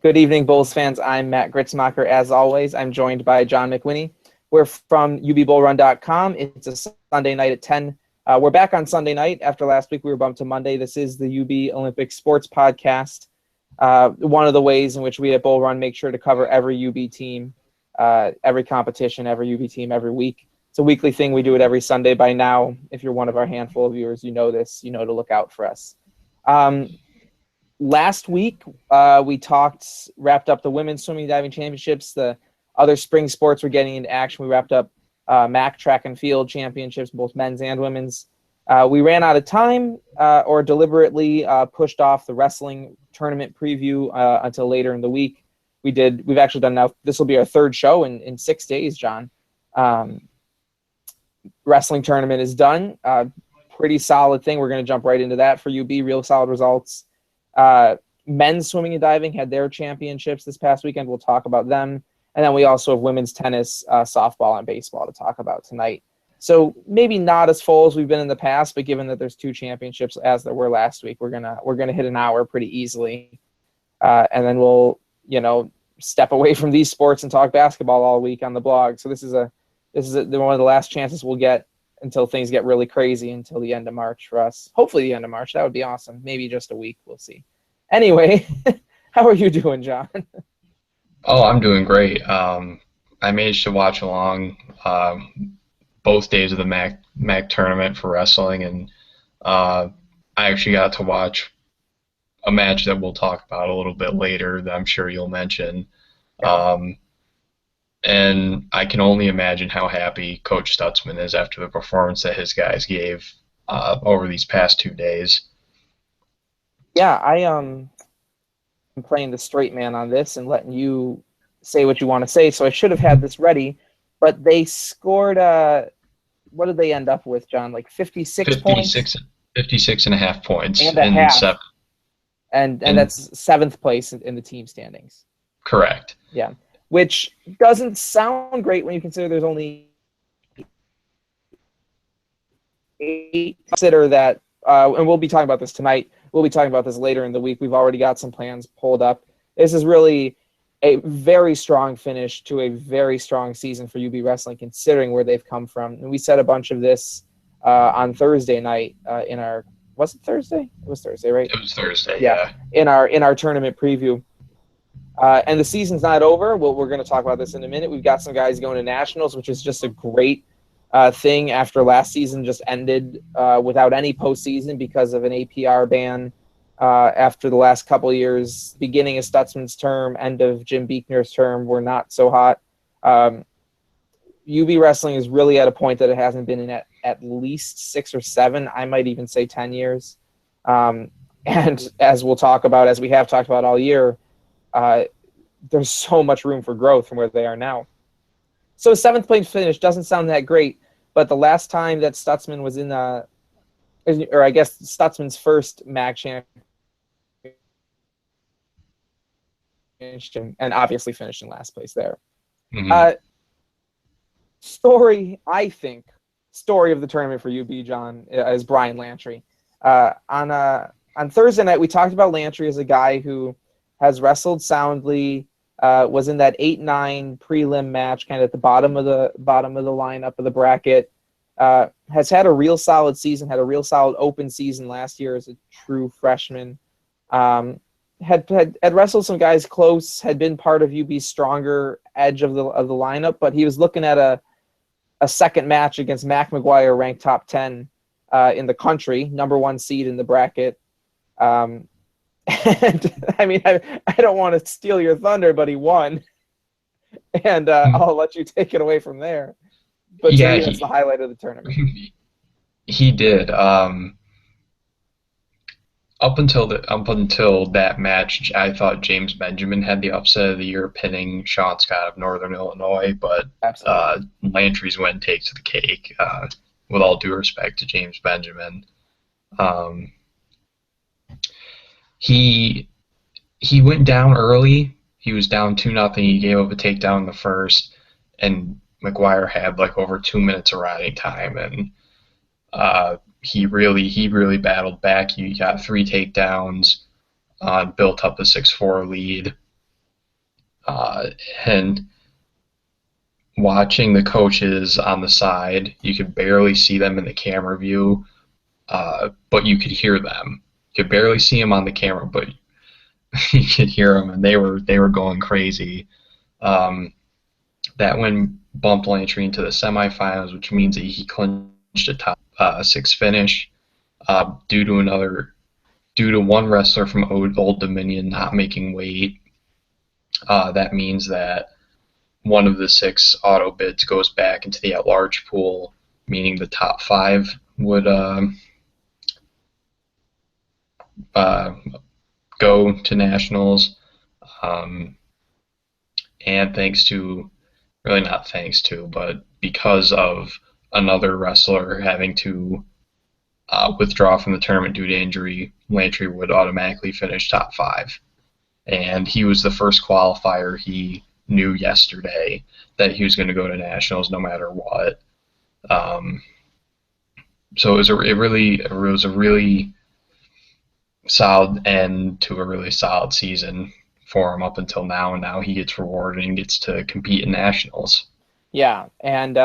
Good evening, Bulls fans. I'm Matt Gritzmacher. As always, I'm joined by John McWhinney. We're from ubbullrun.com. It's a Sunday night at 10. We're back on Sunday night. After last week, we were bumped to Monday. This is the UB Olympic Sports Podcast. One of the ways in which we at Bull Run make sure to cover every UB team, every competition, every UB team every week. It's a weekly thing. We do it every Sunday. By now, if you're one of our handful of viewers, you know this. You know to look out for us. Last week, we wrapped up the women's swimming diving championships. The other spring sports were getting into action. We wrapped up MAC track and field championships, both men's and women's. We ran out of time or deliberately pushed off the wrestling tournament preview until later in the week. We've actually done now, this will be our third show in 6 days, John. Wrestling tournament is done. Pretty solid thing. We're going to jump right into that for UB, real solid results. Men's swimming and diving had their championships this past weekend. We'll talk about them. And then we also have women's tennis, softball, and baseball to talk about tonight. So maybe not as full as we've been in the past, but given that there's two championships as there were last week, we're gonna hit an hour pretty easily. And then we'll, step away from these sports and talk basketball all week on the blog. So this is one of the last chances we'll get until things get really crazy until the end of March for us. Hopefully the end of March. That would be awesome. Maybe just a week. We'll see. Anyway, how are you doing, John? Oh, I'm doing great. I managed to watch along both days of the MAC tournament for wrestling, and I actually got to watch a match that we'll talk about a little bit later that I'm sure you'll mention. And I can only imagine how happy Coach Stutzman is after the performance that his guys gave over these past 2 days. Yeah, I'm playing the straight man on this and letting you say what you want to say, so I should have had this ready. But they scored, what did they end up with, John? Like 56 points? 56 and a half points. And a half. And that's seventh place in the team standings. Correct. Yeah. Which doesn't sound great when you consider there's only 8. Consider that, and we'll be talking about this tonight. We'll be talking about this later in the week. We've already got some plans pulled up. This is really a very strong finish to a very strong season for UB Wrestling, considering where they've come from. And we said a bunch of this on Thursday night in our – was it Thursday? It was Thursday, right? It was Thursday, yeah. In our tournament preview. And the season's not over. We're going to talk about this in a minute. We've got some guys going to nationals, which is just a great thing after last season just ended without any postseason because of an APR ban after the last couple of years. Beginning of Stutzman's term, end of Jim Buechner's term were not so hot. UB Wrestling is really at a point that it hasn't been in at least 6 or 7, I might even say 10 years. And as we'll talk about, as we have talked about all year, there's so much room for growth from where they are now. So 7th place finish doesn't sound that great, but the last time that Stutzman was in or I guess Stutzman's first MAC championship, and obviously finished in last place there. Mm-hmm. Story of the tournament for UB, John, is Brian Lantry. On Thursday night, we talked about Lantry as a guy who has wrestled soundly, was in that 8-9 prelim match, kind of at the bottom of the lineup of the bracket. Has had a real solid season, had a real solid open season last year as a true freshman. Had wrestled some guys close, had been part of UB's stronger edge of the lineup, but he was looking at a second match against Mac McGuire, ranked top 10 in the country, number 1 seed in the bracket. And I mean, I don't want to steal your thunder, but he won. And I'll let you take it away from there. But yeah, that's the highlight of the tournament. He did. Up until that match, I thought James Benjamin had the upset of the year, pinning Sean Scott of Northern Illinois. But Lantry's win takes the cake. With all due respect to James Benjamin, he went down early. He was down 2-0. He gave up a takedown in the first, and McGuire had like over 2 minutes of riding time, and he really battled back. He got 3 takedowns, built up a 6-4 lead, And watching the coaches on the side, you could barely see them in the camera view, but you could hear them. You could barely see them on the camera, but you could hear them, and they were going crazy. That win bumped Lantry into the semifinals, which means that he clinched a top 6 finish due to one wrestler from Old Dominion not making weight. That means that one of the 6 auto bids goes back into the at-large pool, meaning the top 5 would go to nationals. And but because of another wrestler having to withdraw from the tournament due to injury, Lantry would automatically finish top 5. And he was the first qualifier. He knew yesterday that he was going to go to nationals no matter what. So it was a really solid end to a really solid season for him up until now, and now he gets rewarded and gets to compete in nationals. Yeah, and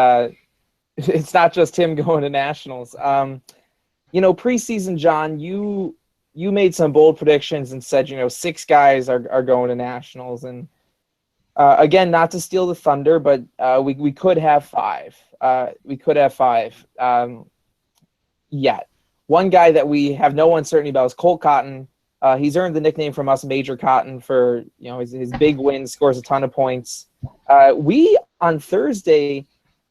it's not just him going to nationals. Preseason, John, you made some bold predictions and said 6 guys are going to nationals, and again, not to steal the thunder, but we could have 5. Yet. One guy that we have no uncertainty about is Colt Cotton. He's earned the nickname from us, Major Cotton, for his big wins, scores a ton of points. We on Thursday,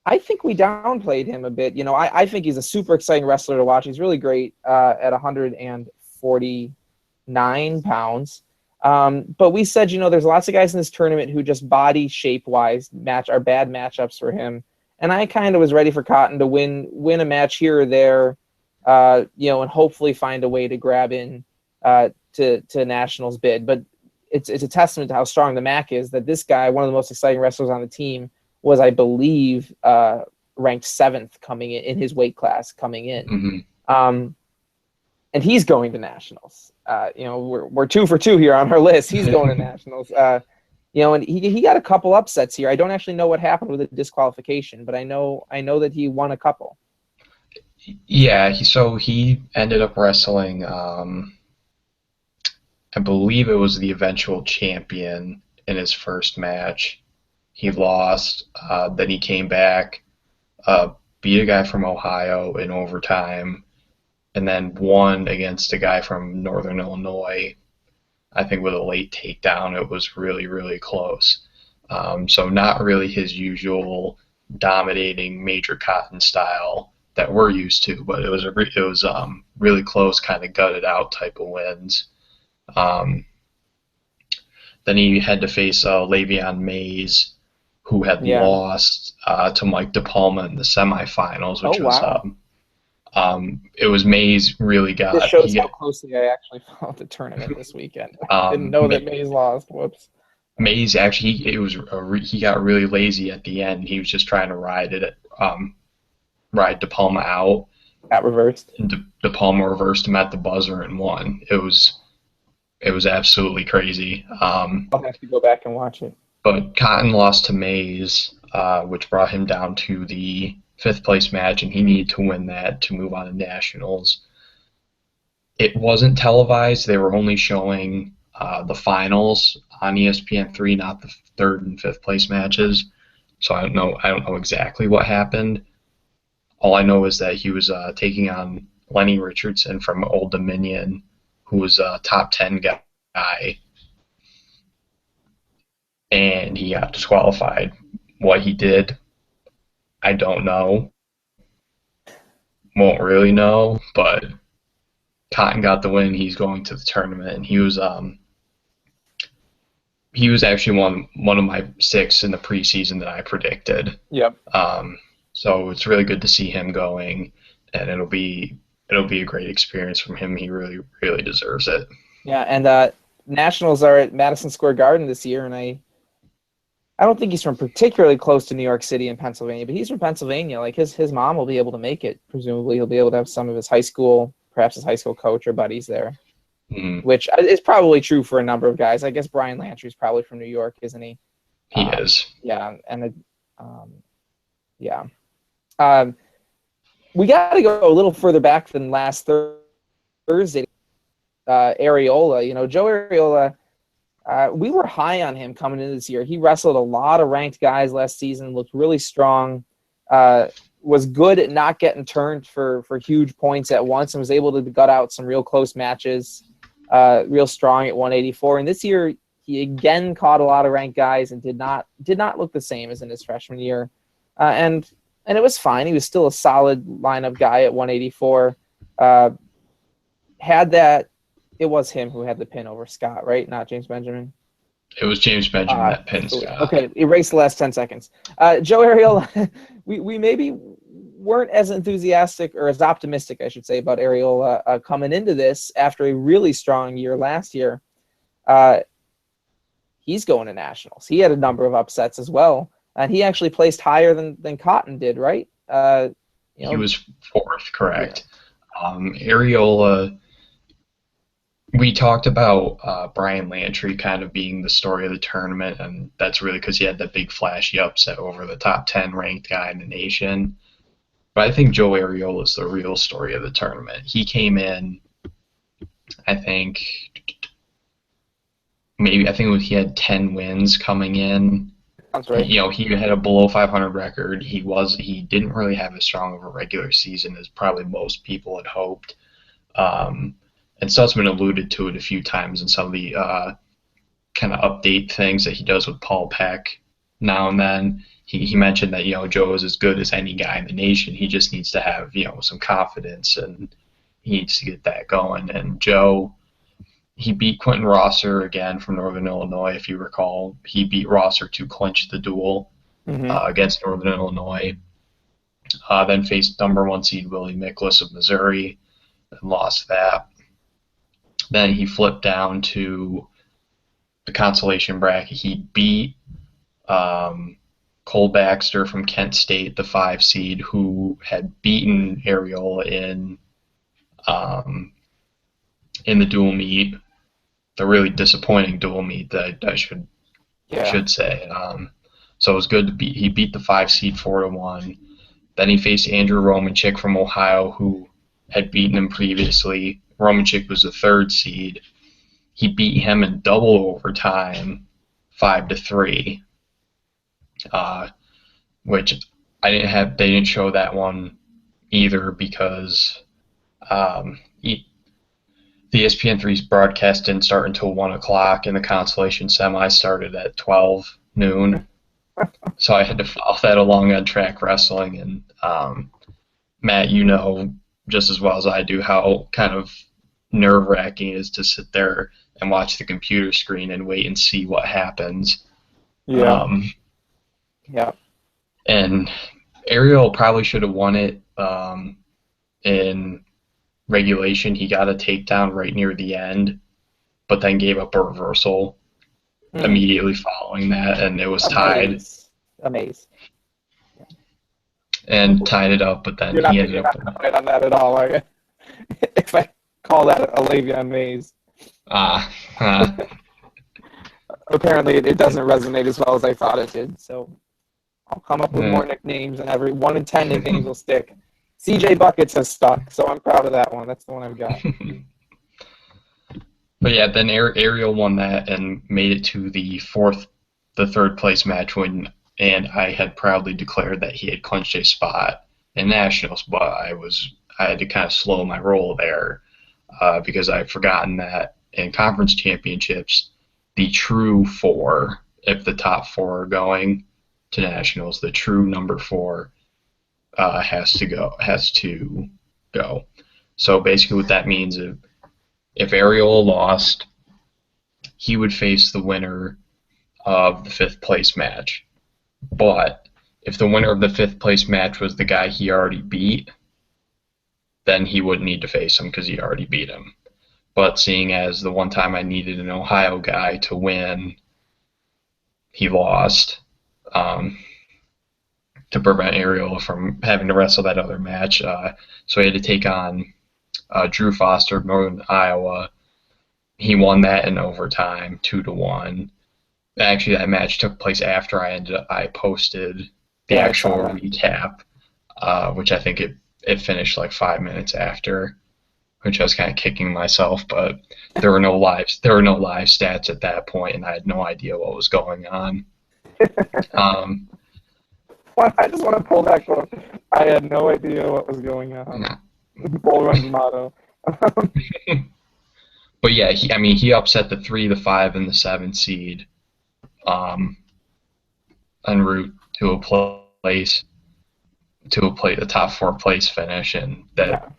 I think we downplayed him a bit. I think he's a super exciting wrestler to watch. He's really great at 149 pounds. But we said, there's lots of guys in this tournament who just body shape-wise are bad matchups for him. And I kind of was ready for Cotton to win a match here or there, and hopefully find a way to grab in to nationals bid. But it's a testament to how strong the MAC is that this guy, one of the most exciting wrestlers on the team, was, I believe, ranked 7th coming in his weight class coming in. Mm-hmm. And he's going to nationals. We're 2 for 2 here on our list. He's going to nationals. And he got a couple upsets here. I don't actually know what happened with the disqualification, but I know that he won a couple. Yeah, he ended up wrestling, I believe it was the eventual champion in his first match. He lost, then he came back, beat a guy from Ohio in overtime, and then won against a guy from Northern Illinois, I think with a late takedown. It was really, really close. So not really his usual dominating Major Cotton style that we're used to, but it was really close, kind of gutted out type of wins. Then he had to face Le'Veon Mays, who had lost to Mike DePalma in the semifinals, which it was Mays really got. This shows how closely I actually followed the tournament this weekend. I didn't know that Mays lost. Whoops. Mays actually, he got really lazy at the end. He was just trying to ride DePalma out. Got reversed. And DePalma reversed him at the buzzer and won. It was absolutely crazy. I'll have to go back and watch it. But Cotton lost to Mays, which brought him down to the 5th place match, and he needed to win that to move on to nationals. It wasn't televised. They were only showing the finals on ESPN3, not the 3rd and 5th place matches. So I don't know exactly what happened. All I know is that he was taking on Lenny Richardson from Old Dominion, who was a top 10 guy, and he got disqualified. What he did, I don't know. Won't really know, but Cotton got the win. He's going to the tournament, and he was actually one of my 6 in the preseason that I predicted. Yep. So it's really good to see him going, and it'll be a great experience from him. He really, really deserves it. Yeah, and nationals are at Madison Square Garden this year, and I don't think he's from particularly close to New York City and Pennsylvania, but he's from Pennsylvania. Like his mom will be able to make it. Presumably, he'll be able to have some of his high school, perhaps his high school coach or buddies there. Mm, which is probably true for a number of guys. I guess Brian Lantry's probably from New York, isn't he? he is. Yeah, and yeah. Um, we got to go a little further back than last Thursday. Arriola, Joe Arriola. We were high on him coming into this year. He wrestled a lot of ranked guys last season, looked really strong, was good at not getting turned for huge points at once, and was able to gut out some real close matches, real strong at 184. And this year, he again caught a lot of ranked guys and did not look the same as in his freshman year. And it was fine. He was still a solid lineup guy at 184. It was him who had the pin over Scott, right? Not James Benjamin. It was James Benjamin that pinned Scott. Okay, erase the last 10 seconds. Joe Arriola, we maybe weren't as enthusiastic or as optimistic, I should say, about Arriola coming into this after a really strong year last year. He's going to nationals. He had a number of upsets as well, and he actually placed higher than Cotton did, right? He was fourth, correct. Yeah. Arriola. We talked about Brian Lantry kind of being the story of the tournament, and that's really because he had that big flashy upset over the top 10 ranked guy in the nation. But I think Joe Arriola is the real story of the tournament. He came in, I think he had 10 wins coming in. That's right. He had a below 500 record. He didn't really have as strong of a regular season as probably most people had hoped. And Sussman alluded to it a few times in some of the kind of update things that he does with Paul Peck now and then. He mentioned that, Joe is as good as any guy in the nation. He just needs to have, some confidence, and he needs to get that going. And Joe, he beat Quentin Rosser again from Northern Illinois, if you recall. He beat Rosser to clinch the duel against Northern Illinois. Then faced number 1 seed Willie Miklas of Missouri and lost that. Then he flipped down to the consolation bracket. He beat Cole Baxter from Kent State, the 5 seed, who had beaten Arriola in the dual meet, the really disappointing dual meet that I should say. So it was good to beat. He beat the 5 seed 4-1. Then he faced Andrew Romanchik from Ohio, who had beaten him previously. Romanchik was the 3rd seed. He beat him in double overtime, 5-3, which I didn't have. They didn't show that one either because the ESPN3's broadcast didn't start until 1 o'clock, and the consolation semi started at 12 noon. So I had to follow that along on Track Wrestling, and Matt, just as well as I do how kind of nerve-wracking it is to sit there and watch the computer screen and wait and see what happens. Yeah. And Ariel probably should have won it in regulation. He got a takedown right near the end, but then gave up a reversal immediately following that, and it was tied. Amazing. And tied it up, but then he ended up. You're not right on that at all, are you? If I call that a Le'Veon Mays. Apparently, it doesn't resonate as well as I thought it did. So I'll come up with more nicknames, and every 1 in 10 nicknames will stick. CJ Buckets has stuck, so I'm proud of that one. That's the one I've got. But yeah, then Ariel won that and made it to the 3rd place match win. And I had proudly declared that he had clinched a spot in nationals, but I had to kind of slow my roll there because I had forgotten that in conference championships, the true 4, if the top 4 are going to nationals, the true number 4 has to go. So basically, what that means if Arriola lost, he would face the winner of the 5th place match. But if the winner of the 5th place match was the guy he already beat, then he wouldn't need to face him because he already beat him. But seeing as the one time I needed an Ohio guy to win, he lost to prevent Arriola from having to wrestle that other match. So he had to take on Drew Foster of Northern Iowa, he won that in overtime, 2-1. Actually, that match took place after I posted the Yeah, I saw actual that. recap, which I think it finished like 5 minutes after, which I was kind of kicking myself. But there were no live stats at that point, and I had no idea what was going on. Um, I just want to pull that quote. I had no idea what was going on. yeah. Bull Run's motto. But yeah, he upset the 3, the 5, and the 7 seed, um, en route to the top 4 place finish, and that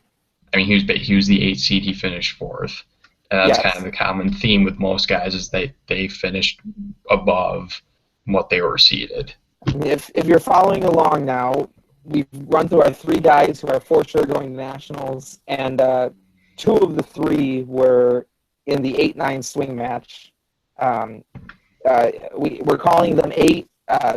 Yeah. he was the 8 seed. He finished 4th, and that's kind of Yes. the common theme with most guys is they finished above what they were seeded. If you're following along now, we've run through our 3 guys who are for sure going to nationals, and 2 of the 3 were in the 8-9 swing match. Um, we're calling them 8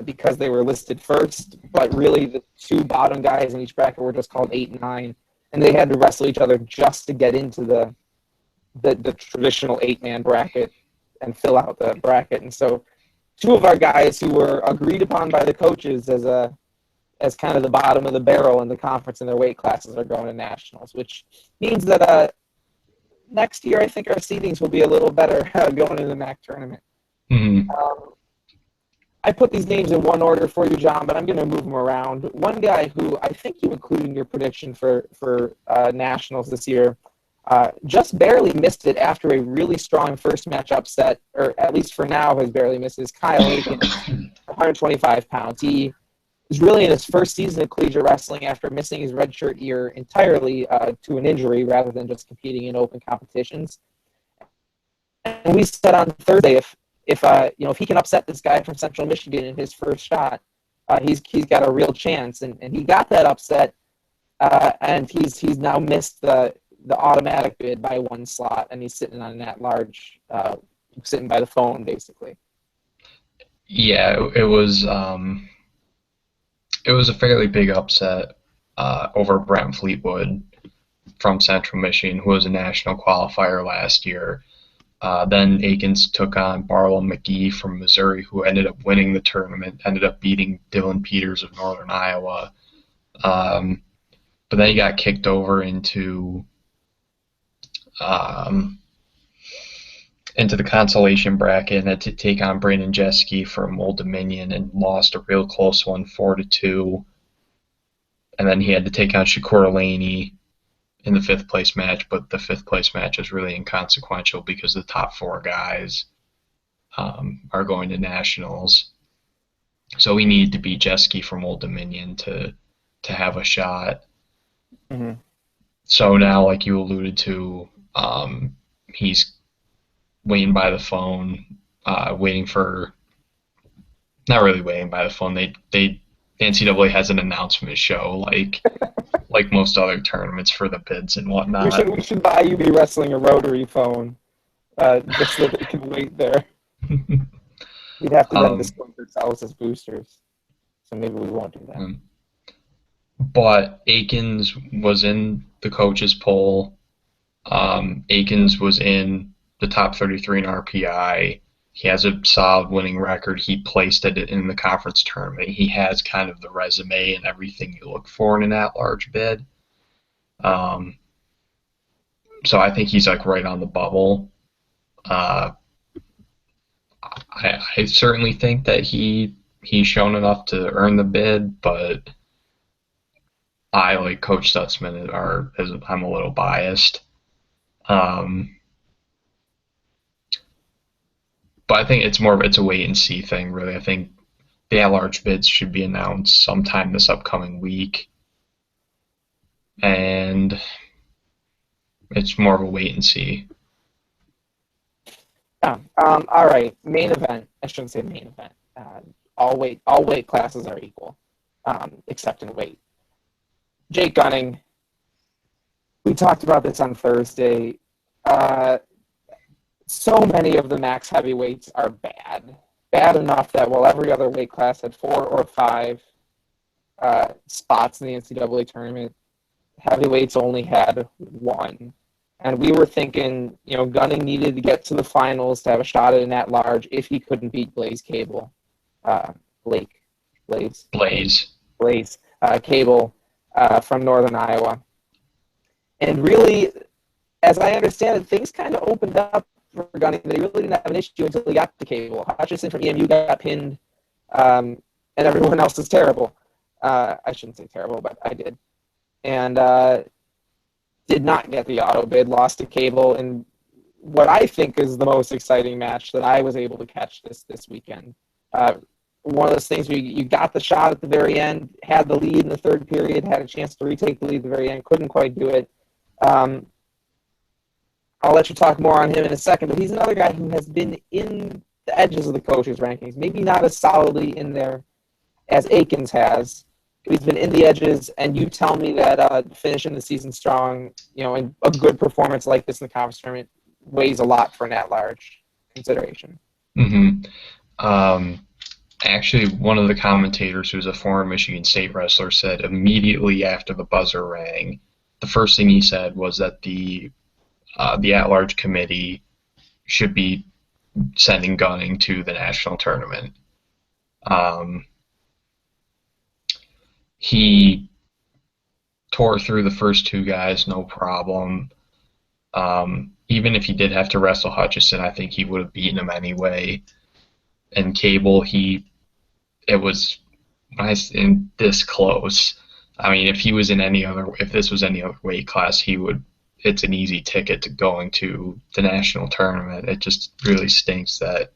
because they were listed first, but really the 2 bottom guys in each bracket were just called 8 and 9, and they had to wrestle each other just to get into the traditional 8-man bracket and fill out the bracket. And so 2 of our guys who were agreed upon by the coaches as kind of the bottom of the barrel in the conference in their weight classes are going to nationals, which means that next year I think our seedings will be a little better going into the MAC tournament. Mm-hmm. I put these names in one order for you, John, but I'm going to move them around. One guy who I think you included in your prediction for nationals this year just barely missed it after a really strong first match upset, or at least for now has barely missed it, is Kyle Aiken, 125 pounds. He is really in his first season of collegiate wrestling after missing his redshirt year entirely to an injury rather than just competing in open competitions. And we said on Thursday, if he can upset this guy from Central Michigan in his first shot, he's got a real chance. And he got that upset, and he's now missed the automatic bid by 1 slot, and he's sitting on that large, sitting by the phone basically. Yeah, it was a fairly big upset over Brent Fleetwood from Central Michigan, who was a national qualifier last year. Then Aikens took on Barlow McGee from Missouri, who ended up winning the tournament, ended up beating Dylan Peters of Northern Iowa. But then he got kicked over into the consolation bracket and had to take on Brandon Jeske from Old Dominion and lost a real close one, 4-2. And then he had to take on Shakur Laney in the 5th place match, but the 5th place match is really inconsequential because the top 4 guys are going to nationals. So he needed to beat Jeske from Old Dominion to have a shot. Mm-hmm. So now, like you alluded to, he's waiting by the phone, not really waiting by the phone. The NCAA has an announcement show like most other tournaments for the bids and whatnot. We should buy UB Wrestling a rotary phone just so they can wait there. We'd have to then discount ourselves as boosters, so maybe we won't do that. But Aikens was in the coaches poll. Aikens was in the top 33 in RPI. He has a solid winning record. He placed it in the conference tournament. He has kind of the resume and everything you look for in an at-large bid. So I think he's like right on the bubble. I certainly think that he's shown enough to earn the bid, but I, like Coach Stutzman, I'm a little biased. But I think it's a wait and see thing, really. I think the at-large bids should be announced sometime this upcoming week, and it's more of a wait and see. Yeah. All right. Main event. I shouldn't say main event. All weight classes are equal, except in weight. Jake Gunning. We talked about this on Thursday. So many of the max heavyweights are bad. Bad enough that while every other weight class had 4 or 5 spots in the NCAA tournament, heavyweights only had 1. And we were thinking, Gunning needed to get to the finals to have a shot at an at-large if he couldn't beat Blaze Cable. Blaze Cable from Northern Iowa. And really, as I understand it, things kind of opened up for Gunning. They really didn't have an issue until he got to Cable. Hutchison from EMU got pinned, and everyone else is terrible. I shouldn't say terrible, but I did. And did not get the auto bid, lost to Cable in what I think is the most exciting match that I was able to catch this weekend. One of those things where you got the shot at the very end, had the lead in the third period, had a chance to retake the lead at the very end, couldn't quite do it. I'll let you talk more on him in a second, but he's another guy who has been in the edges of the coaches' rankings, maybe not as solidly in there as Akins has. He's been in the edges, and you tell me that finishing the season strong, and a good performance like this in the conference tournament weighs a lot for an at-large consideration. Mm-hmm. Actually, one of the commentators, who's a former Michigan State wrestler, said immediately after the buzzer rang, the first thing he said was that the at-large committee should be sending Gunning to the national tournament. He tore through the first two guys, no problem. Even if he did have to wrestle Hutchison, I think he would have beaten him anyway. And Cable, it was nice and this close. I mean, if this was any other weight class, it's an easy ticket to going to the national tournament. It just really stinks that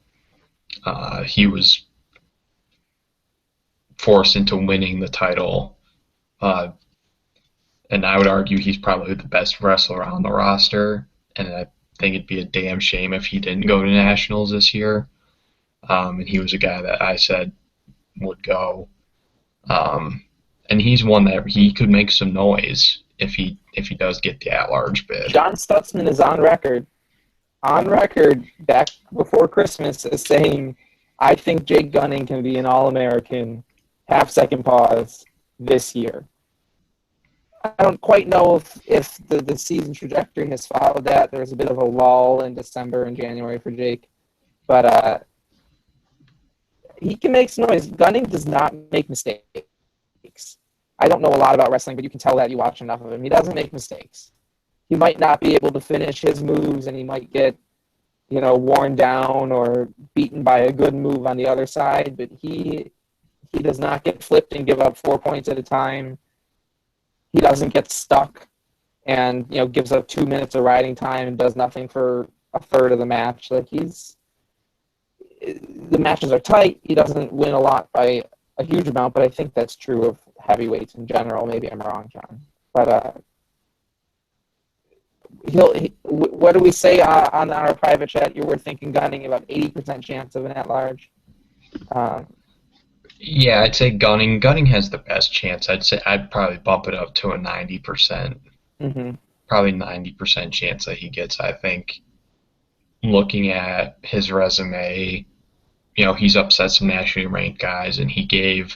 he was forced into winning the title. And I would argue he's probably the best wrestler on the roster, and I think it'd be a damn shame if he didn't go to nationals this year. And he was a guy that I said would go. And he's one that he could make some noise if he does get the at-large bid. John Stutzman is on record back before Christmas as saying, I think Jake Gunning can be an All-American half-second pause this year. I don't quite know if the season trajectory has followed that. There was a bit of a lull in December and January for Jake. But he can make some noise. Gunning does not make mistakes. I don't know a lot about wrestling, but you can tell that you watch enough of him. He doesn't make mistakes. He might not be able to finish his moves, and he might get, worn down or beaten by a good move on the other side, but he does not get flipped and give up 4 points at a time. He doesn't get stuck and, gives up 2 minutes of riding time and does nothing for a third of the match. The matches are tight. He doesn't win a lot by a huge amount, but I think that's true of heavyweights in general. Maybe I'm wrong, John. But what do we say on our private chat? You were thinking Gunning about 80% chance of an at-large. Yeah, I'd say Gunning. Gunning has the best chance. I'd probably bump it up to a 90%. Mm-hmm. Probably 90% chance that he gets. I think looking at his resume, he's upset some nationally ranked guys, and he gave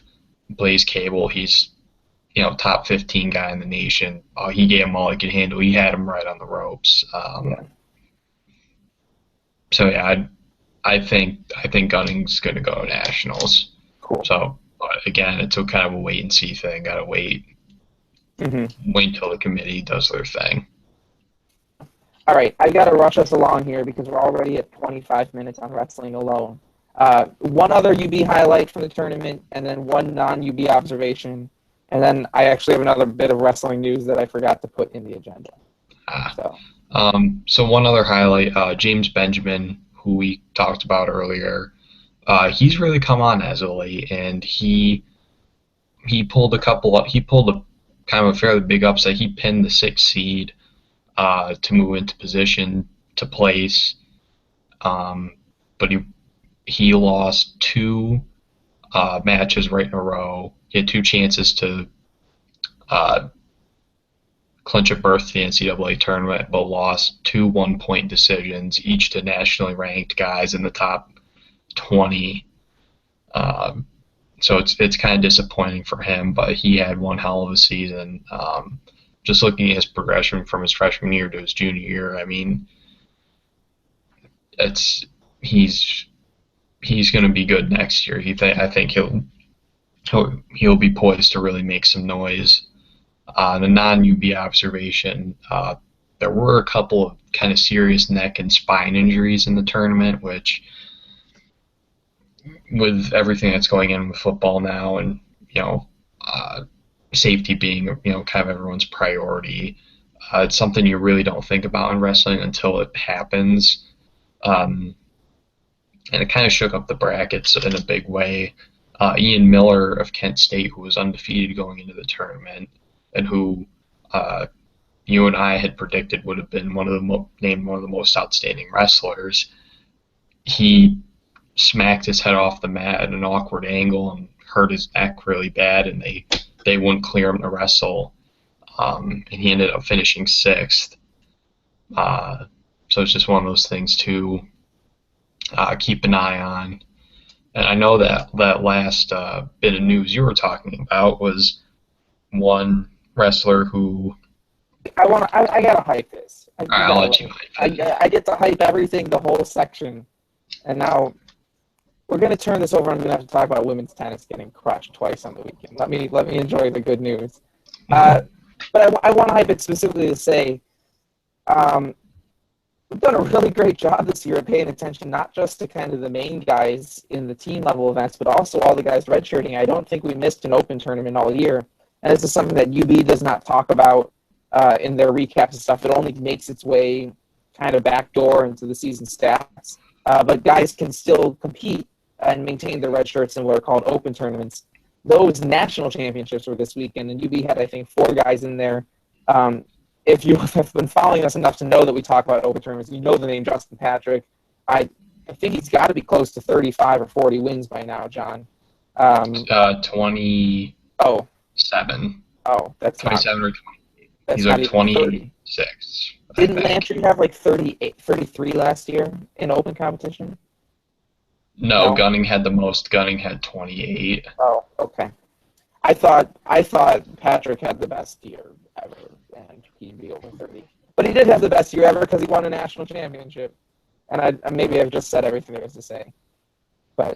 Blaze Cable, he's top 15 guy in the nation. He gave him all he could handle. He had him right on the ropes. So yeah, I think Gunning's going to go to nationals. Cool. So again, it's a kind of a wait and see thing. Got to wait. Mm-hmm. Wait until the committee does their thing. All right, I got to rush us along here because we're already at 25 minutes on wrestling alone. One other UB highlight from the tournament, and then one non-UB observation, and then I actually have another bit of wrestling news that I forgot to put in the agenda. So one other highlight, James Benjamin, who we talked about earlier, he's really come on as of late, and he pulled a kind of a fairly big upset. He pinned the 6th seed to move into position to place, but he lost 2 matches right in a row. He had 2 chances to clinch a berth to the NCAA tournament, but lost 2 one-point decisions, each to nationally ranked guys in the top 20. So it's kind of disappointing for him, but he had one hell of a season. just looking at his progression from his freshman year to his junior year, I mean, he's going to be good next year. I think he'll be poised to really make some noise. The non-UB observation, there were a couple of kind of serious neck and spine injuries in the tournament, which, with everything that's going in with football now, and safety being kind of everyone's priority, it's something you really don't think about in wrestling until it happens. And it kind of shook up the brackets in a big way. Ian Miller of Kent State, who was undefeated going into the tournament, and who you and I had predicted would have been named one of the most outstanding wrestlers, he smacked his head off the mat at an awkward angle and hurt his neck really bad, and they wouldn't clear him to wrestle, and he ended up finishing 6th. So it's just one of those things to keep an eye on. And I know that last bit of news you were talking about was one wrestler who... I gotta hype this. I'll let you hype it. I get to hype everything, the whole section. And now we're going to turn this over. I'm going to have to talk about women's tennis getting crushed twice on the weekend. Let me enjoy the good news. But I want to hype it specifically to say we've done a really great job this year of paying attention not just to kind of the main guys in the team level events, but also all the guys redshirting. I don't think we missed an open tournament all year. And this is something that UB does not talk about in their recaps and stuff. It only makes its way kind of backdoor into the season stats. But guys can still compete and maintain their red shirts in what are called open tournaments. Those national championships were this weekend, and UB had, I think, 4 guys in there. If you have been following us enough to know that we talk about open tournaments, you know the name Justin Patrick. I think he's got to be close to 35 or 40 wins by now, John. 27. Oh, that's 27 not, or 28. He's like 26. Didn't Landry have like 33 last year in open competition? No, Gunning had the most. Gunning had 28. Oh, okay. I thought Patrick had the best year ever, and he'd be over 30. But he did have the best year ever because he won a national championship. And maybe I've just said everything there was to say. But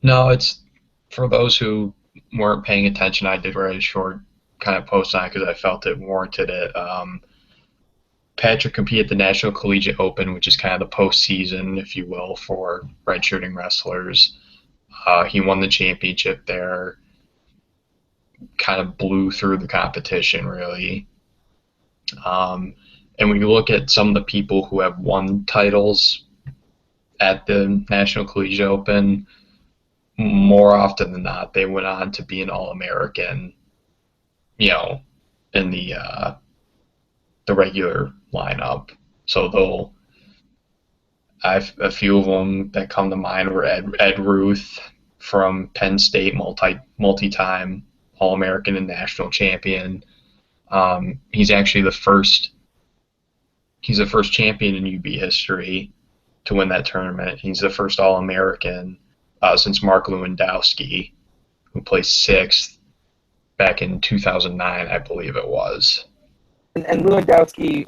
no, it's for those who weren't paying attention. I did write a short kind of post on it because I felt it warranted it. Patrick competed at the National Collegiate Open, which is kind of the postseason, if you will, for redshirting wrestlers. He won the championship there, kind of blew through the competition, really. And when you look at some of the people who have won titles at the National Collegiate Open, more often than not, they went on to be an All-American, in the regular lineup. So a few of them that come to mind were Ed Ruth from Penn State, multi-time All-American and national champion. He's actually the first champion in UB history to win that tournament. He's the first All-American since Mark Lewandowski, who placed 6th back in 2009, I believe it was. And Lewandowski,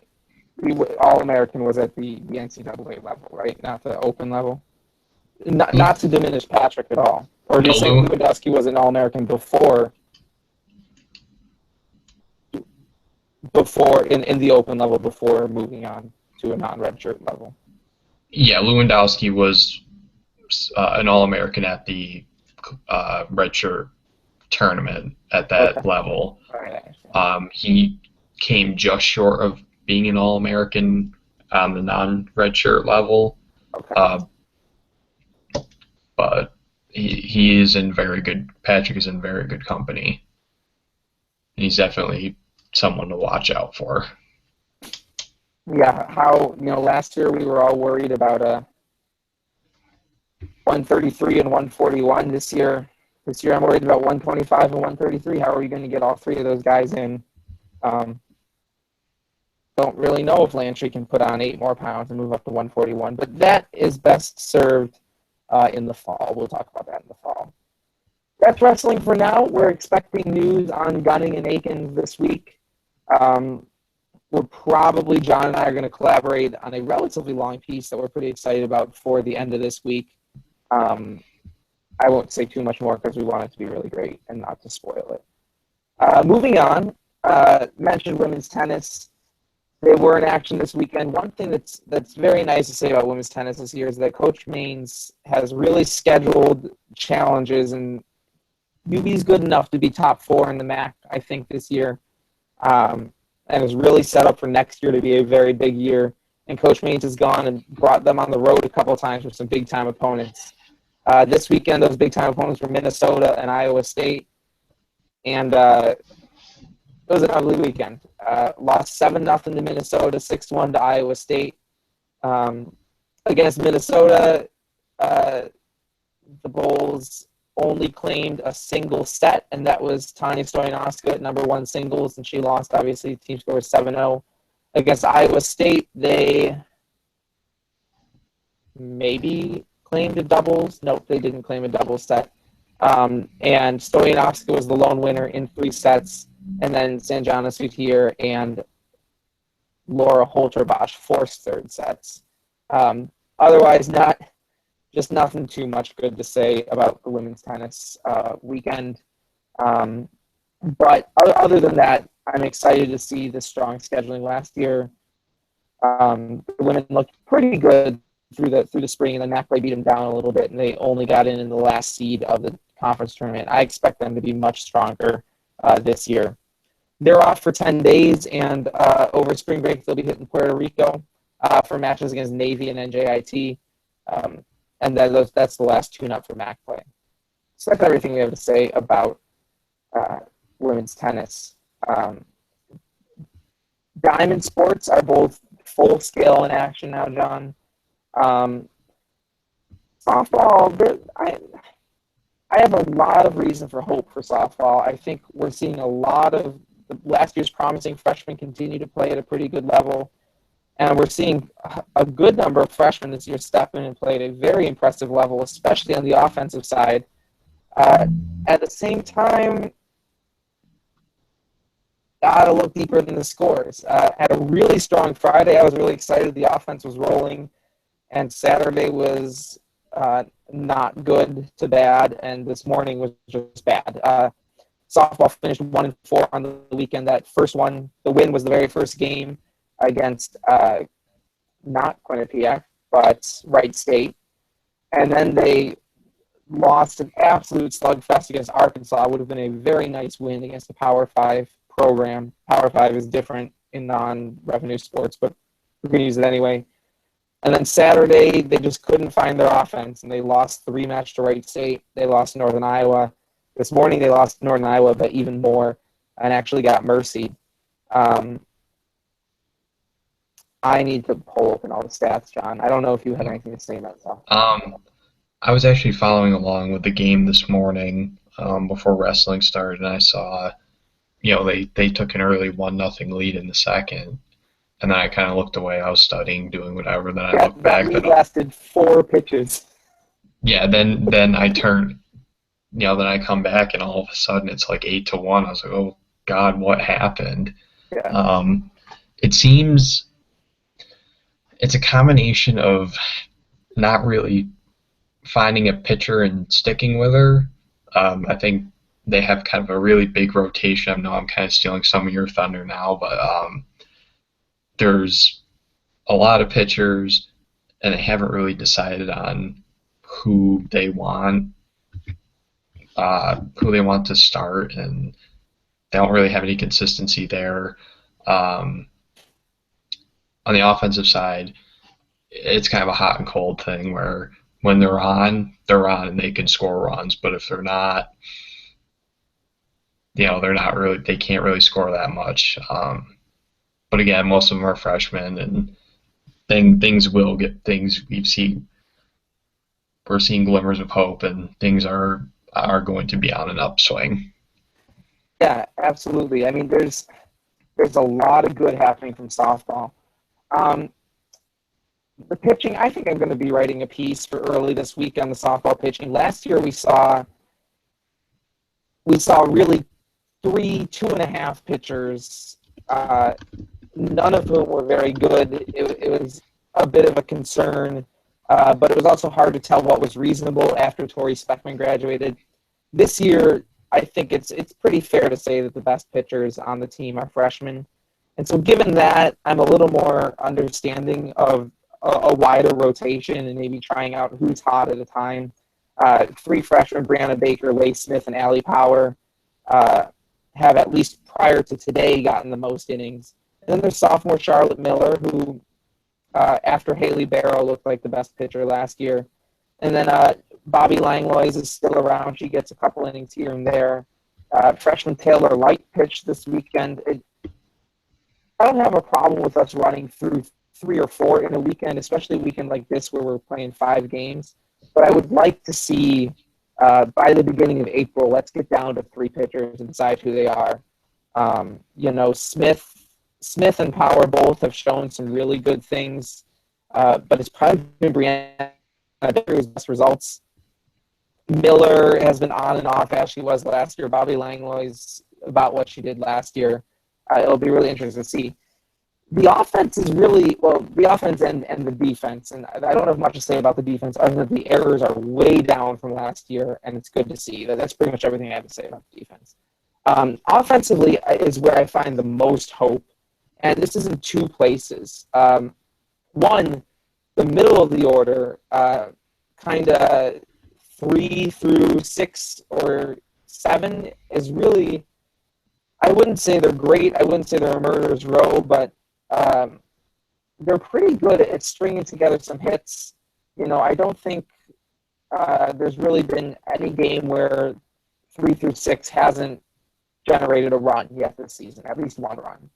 All-American, was at the NCAA level, right? Not the open level? Not to diminish Patrick at all. Or do you say Lewandowski was an All-American before in the open level before moving on to a non-redshirt level? Yeah, Lewandowski was an All-American at the redshirt tournament at that level. Right. He came just short of being an All-American on the non-redshirt level. Okay. But he is in very good. Patrick is in very good company. And he's definitely someone to watch out for. Yeah, last year we were all worried about 133 and 141. This year I'm worried about 125 and 133. How are we going to get all 3 of those guys in? Don't really know if Landry can put on 8 more pounds and move up to 141, but that is best served in the fall. We'll talk about that in the fall. That's wrestling for now. We're expecting news on Gunning and Aikens this week. We're probably, John and I are going to collaborate on a relatively long piece that we're pretty excited about for the end of this week. I won't say too much more because we want it to be really great and not to spoil it. Moving on, mentioned women's tennis. They were in action this weekend. One thing that's very nice to say about women's tennis this year is that Coach Maines has really scheduled challenges, and UB's good enough to be top 4 in the MAC, I think, this year, and is really set up for next year to be a very big year. And Coach Maines has gone and brought them on the road a couple of times with some big-time opponents. This weekend, those big-time opponents were Minnesota and Iowa State, and it was an ugly weekend. Lost 7-0 to Minnesota, 6-1 to Iowa State. Against Minnesota, the Bulls only claimed a single set, and that was Tanya Stoyanovska at number 1 singles, and she lost, obviously. Team score was 7-0. Against Iowa State, they maybe claimed a doubles. Nope, they didn't claim a doubles set. And Stoyanovska was the lone winner in 3 sets, and then Sanjana Sutir and Laura Holterbosch forced 3rd sets. Otherwise, nothing too much good to say about the women's tennis weekend. But other than that, I'm excited to see the strong scheduling last year. The women looked pretty good through the spring, and then MAC beat them down a little bit, and they only got in the last seed of the conference tournament. I expect them to be much stronger this year. They're off for 10 days, and over spring break, they'll be hitting Puerto Rico for matches against Navy and NJIT. And that's the last tune-up for MAC play. So that's everything we have to say about women's tennis. Diamond Sports are both full-scale in action now, John. Softball, I have a lot of reason for hope for softball. I think we're seeing a lot of last year's promising freshmen continue to play at a pretty good level. And we're seeing a good number of freshmen this year step in and play at a very impressive level, especially on the offensive side. At the same time, gotta look deeper than the scores. Had a really strong Friday. I was really excited. The offense was rolling. And Saturday was not good to bad, and this morning was just bad. Softball finished 1-4 on the weekend. That first one, the win was the very first game against not Quinnipiac, but Wright State. And then they lost an absolute slugfest against Arkansas. It would have been a very nice win against the Power 5 program. Power 5 is different in non-revenue sports, but we're going to use it anyway. And then Saturday, they just couldn't find their offense, and they lost the rematch to Wright State. They lost Northern Iowa. This morning, they lost Northern Iowa, but even more, and actually got mercied. I need to pull open all the stats, John. I don't know if you have anything to say about that. I was actually following along with the game this morning before wrestling started, and I saw, they took an early 1-0 lead in the second. And then I kind of looked away. I was studying, doing whatever. Then I looked back. That lasted 4 pitches. Yeah. Then I turned. Then I come back, and all of a sudden it's like 8-1. I was like, oh God, what happened? Yeah. It seems it's a combination of not really finding a pitcher and sticking with her. I think they have kind of a really big rotation. I know I'm kind of stealing some of your thunder now, but there's a lot of pitchers, and they haven't really decided on who they want to start, and they don't really have any consistency there. On the offensive side, it's kind of a hot and cold thing where when they're on, and they can score runs, but if they're not, they're not really, they can't really score that much. But again, most of them are freshmen, and things will get things. We're seeing glimmers of hope, and things are going to be on an upswing. Yeah, absolutely. I mean, there's a lot of good happening from softball. The pitching, I think I'm going to be writing a piece for early this week on the softball pitching. Last year we saw really 3 2.5 pitchers none of whom were very good. It was a bit of a concern, but it was also hard to tell what was reasonable after Torrey Speckman graduated. This year, I think it's pretty fair to say that the best pitchers on the team are freshmen. And so given that, I'm a little more understanding of a wider rotation and maybe trying out who's hot at a time. Three freshmen, Brianna Baker, Leigh Smith, and Allie Power, have at least prior to today gotten the most innings. And then there's sophomore Charlotte Miller, who after Haley Barrow looked like the best pitcher last year. And then Bobby Langlois is still around. She gets a couple innings here and there. Freshman Taylor Light pitched this weekend. I don't have a problem with us running through 3 or 4 in a weekend, especially a weekend like this where we're playing 5 games. But I would like to see, by the beginning of April, let's get down to 3 pitchers and decide who they are. Smith and Power both have shown some really good things, but it's probably been Brianna Baker's best results. Miller has been on and off as she was last year. Bobby Langlois about what she did last year. It'll be really interesting to see. The offense is really, the offense and the defense, and I don't have much to say about the defense other than the errors are way down from last year, and it's good to see. That's pretty much everything I have to say about the defense. Offensively is where I find the most hope, and this is in 2 places. One, the middle of the order, kind of 3 through 6 or 7 is really, I wouldn't say they're great. I wouldn't say they're a murderer's row, but they're pretty good at stringing together some hits. I don't think there's really been any game where 3 through 6 hasn't generated a run yet this season, at least one run.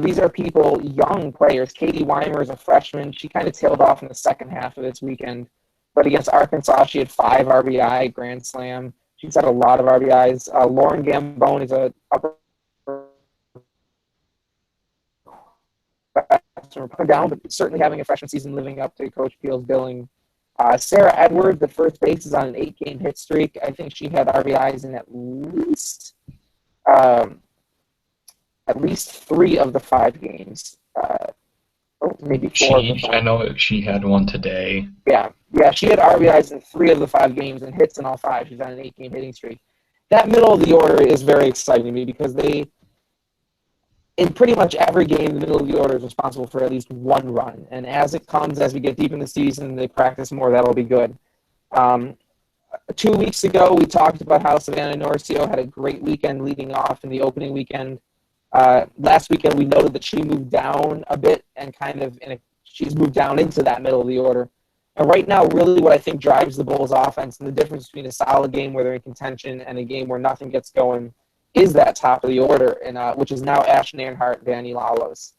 These are people, young players. Katie Weimer is a freshman. She kind of tailed off in the second half of this weekend, but against Arkansas, she had 5 RBI, grand slam. She's had a lot of RBIs. Lauren Gambone is a upper down, but certainly having a freshman season living up to Coach Peel's billing. Sarah Edward, the first base, is on an 8-game hit streak. I think she had RBIs in at least 3 of the 5 games. Maybe 4 of the 5. I know she had one today. Yeah, she had RBIs in 3 of the 5 games and hits in all 5. She's on an 8-game hitting streak. That middle of the order is very exciting to me because in pretty much every game, the middle of the order is responsible for at least 1 run. And as it comes, as we get deep in the season, they practice more, that'll be good. 2 weeks ago, we talked about how Savannah Norcio had a great weekend leading off in the opening weekend. Last weekend, we noted that she moved down a bit and she's moved down into that middle of the order. And right now, really what I think drives the Bulls offense and the difference between a solid game where they're in contention and a game where nothing gets going is that top of the order, and which is now Ashton Earnhardt and Danny Lalos.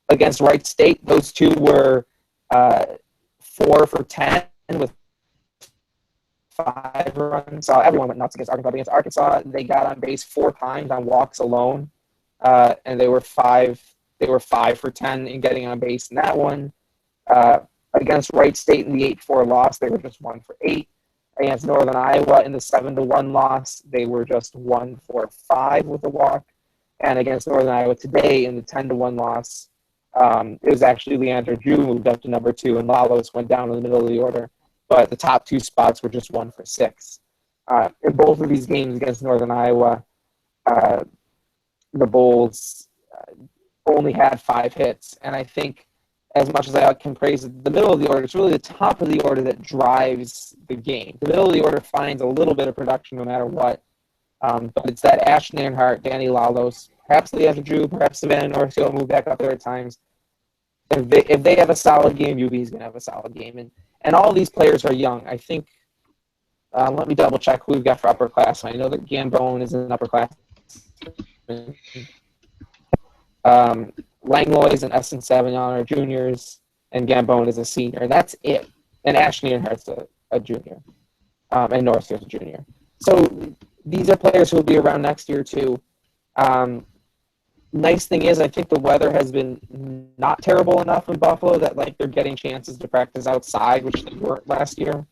Against Wright State, those 2 were 4 for 10 with 5 runs. Everyone went nuts against Arkansas. Against Arkansas, they got on base 4 times on walks alone, and they were 5 for 10 in getting on base in that one. Against Wright State in the 8-4 loss, they were just 1 for 8. Against Northern Iowa in the 7-1 loss, they were just 1 for 5 with a walk. And against Northern Iowa today in the 10-1 loss, it was actually Leandra Jew moved up to number 2, and Lalos went down in the middle of the order. But the top 2 spots were just 1 for 6. In both of these games against Northern Iowa, the Bulls only had 5 hits. And I think as much as I can praise the middle of the order, it's really the top of the order that drives the game. The middle of the order finds a little bit of production no matter what. But it's that Ashton Earnhardt, Danny Lalos, perhaps Leandra Drew, perhaps Savannah Norcio will move back up there at times. If they have a solid game, UB is going to have a solid game. And all these players are young. I think, let me double check who we've got for upperclassmen. I know that Gambone is an upperclassman. Langlois and Essen Savignon are juniors, and Gambone is a senior. That's it. And Ashley Earnhardt's a junior, and North's a junior. So these are players who will be around next year too. Nice thing is, I think the weather has been not terrible enough in Buffalo that they're getting chances to practice outside, which they weren't last year.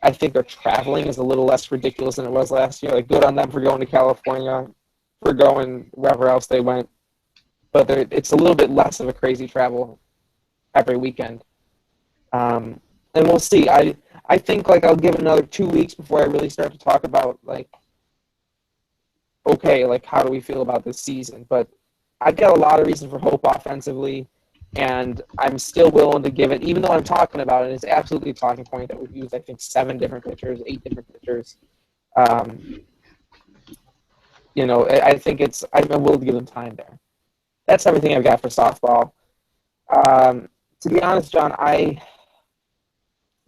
I think their traveling is a little less ridiculous than it was last year. Like, good on them for going to California, for going wherever else they went. But it's a little bit less of a crazy travel every weekend. And we'll see. I think, like, I'll give it another 2 weeks before I really start to talk about, like, okay, like, how do we feel about this season? But I've got a lot of reason for hope offensively, and I'm still willing to give it, even though I'm talking about it, it's absolutely a talking point that we've used, I think, 7 different pitchers, 8 different pitchers. You know, I think I'm willing to give them time there. That's everything I've got for softball. To be honest, John, I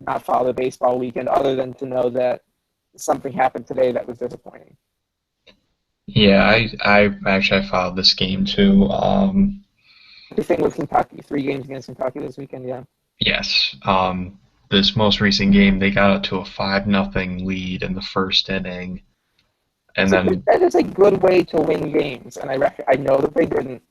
not follow the baseball weekend other than to know that something happened today that was disappointing. Yeah, I followed this game too. The thing with Kentucky, 3 games against Kentucky this weekend, yeah. Yes. This most recent game, they got up to a 5-0 lead in the first inning, and then that is a good way to win games, and I know that they didn't.